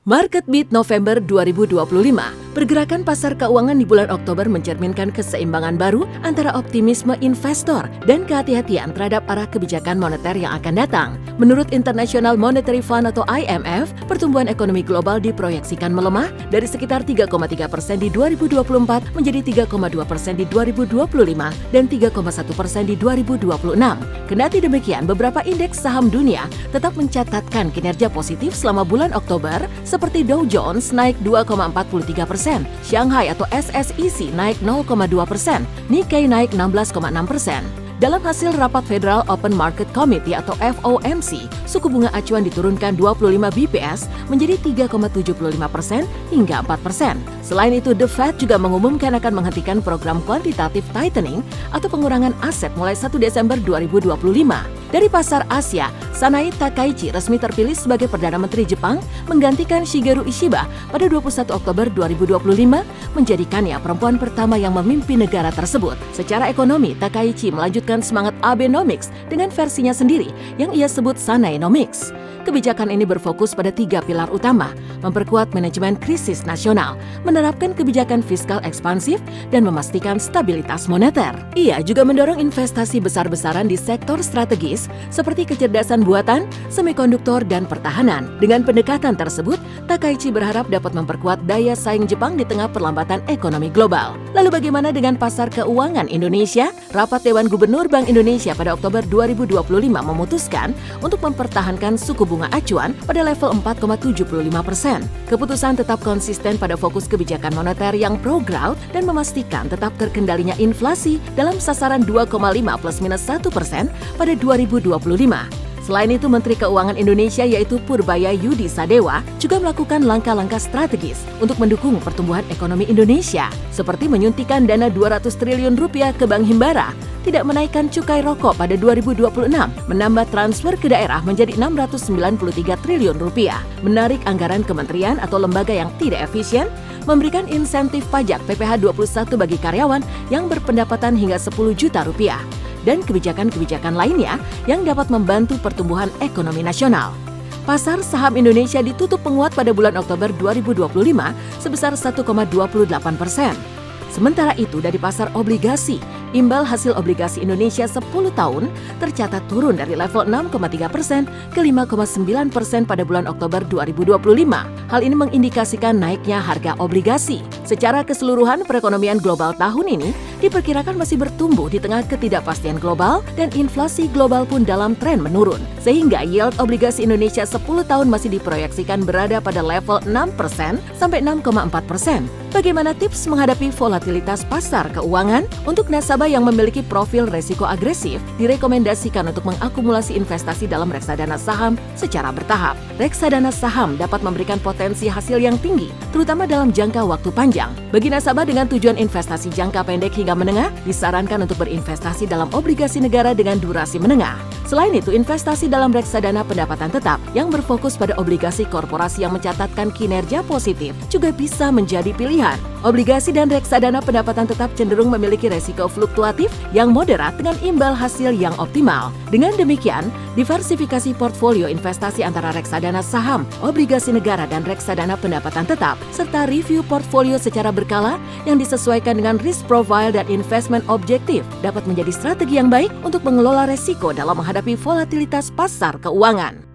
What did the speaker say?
Market Beat November 2025, pergerakan pasar keuangan di bulan Oktober mencerminkan keseimbangan baru antara optimisme investor dan kehati-hatian terhadap arah kebijakan moneter yang akan datang. Menurut International Monetary Fund atau IMF, pertumbuhan ekonomi global diproyeksikan melemah dari sekitar 3,3% di 2024 menjadi 3,2% di 2025 dan 3,1% di 2026. Kendati demikian, beberapa indeks saham dunia tetap mencatatkan kinerja positif selama bulan Oktober, seperti Dow Jones naik 2,43%, Shanghai atau SSEC naik 0,2%, Nikkei naik 16,6%. Dalam hasil rapat Federal Open Market Committee atau FOMC, suku bunga acuan diturunkan 25 BPS menjadi 3,75% hingga 4%. Selain itu, The Fed juga mengumumkan akan menghentikan program quantitative tightening atau pengurangan aset mulai 1 Desember 2025. Dari pasar Asia, Sanae Takaichi resmi terpilih sebagai Perdana Menteri Jepang menggantikan Shigeru Ishiba pada 21 Oktober 2025, menjadikannya perempuan pertama yang memimpin negara tersebut. Secara ekonomi, Takaichi melanjutkan semangat Abenomics dengan versinya sendiri yang ia sebut Sanaenomics. Kebijakan ini berfokus pada 3 pilar utama, memperkuat manajemen krisis nasional, menerapkan kebijakan fiskal ekspansif, dan memastikan stabilitas moneter. Ia juga mendorong investasi besar-besaran di sektor strategis seperti kecerdasan buatan, semikonduktor, dan pertahanan. Dengan pendekatan tersebut, Takaichi berharap dapat memperkuat daya saing Jepang di tengah perlambatan ekonomi global. Lalu bagaimana dengan pasar keuangan Indonesia? Rapat Dewan Gubernur Bank Indonesia pada Oktober 2025 memutuskan untuk mempertahankan suku bunga acuan pada level 4,75%. Keputusan tetap konsisten pada fokus kebijakan moneter yang pro-growth dan memastikan tetap terkendalinya inflasi dalam sasaran 2,5 plus minus 1% pada 2025. Selain itu, Menteri Keuangan Indonesia yaitu Purbaya Yudi Sadewa juga melakukan langkah-langkah strategis untuk mendukung pertumbuhan ekonomi Indonesia, seperti menyuntikkan dana 200 triliun rupiah ke Bank Himbara, tidak menaikkan cukai rokok pada 2026, menambah transfer ke daerah menjadi 693 triliun rupiah, menarik anggaran kementerian atau lembaga yang tidak efisien, memberikan insentif pajak PPh 21 bagi karyawan yang berpendapatan hingga 10 juta rupiah, dan kebijakan-kebijakan lainnya yang dapat membantu pertumbuhan ekonomi nasional. Pasar saham Indonesia ditutup menguat pada bulan Oktober 2025 sebesar 1,28%. Sementara itu, dari pasar obligasi, imbal hasil obligasi Indonesia 10 tahun tercatat turun dari level 6,3% ke 5,9% pada bulan Oktober 2025. Hal ini mengindikasikan naiknya harga obligasi. Secara keseluruhan, perekonomian global tahun ini diperkirakan masih bertumbuh di tengah ketidakpastian global dan inflasi global pun dalam tren menurun. Sehingga yield obligasi Indonesia 10 tahun masih diproyeksikan berada pada level 6% sampai 6,4%. Bagaimana tips menghadapi volatilitas pasar keuangan? Untuk nasabah yang memiliki profil resiko agresif, direkomendasikan untuk mengakumulasi investasi dalam reksadana saham secara bertahap. Reksadana saham dapat memberikan potensi hasil yang tinggi, terutama dalam jangka waktu panjang. Bagi nasabah dengan tujuan investasi jangka pendek hingga menengah, disarankan untuk berinvestasi dalam obligasi negara dengan durasi menengah. Selain itu, investasi dalam reksadana pendapatan tetap yang berfokus pada obligasi korporasi yang mencatatkan kinerja positif juga bisa menjadi pilihan. Obligasi dan reksadana pendapatan tetap cenderung memiliki resiko fluktuatif yang moderat dengan imbal hasil yang optimal. Dengan demikian, diversifikasi portfolio investasi antara reksadana saham, obligasi negara, dan reksadana pendapatan tetap, serta review portfolio secara berkala yang disesuaikan dengan risk profile dan investment objektif dapat menjadi strategi yang baik untuk mengelola resiko dalam menghadapi volatilitas pasar keuangan.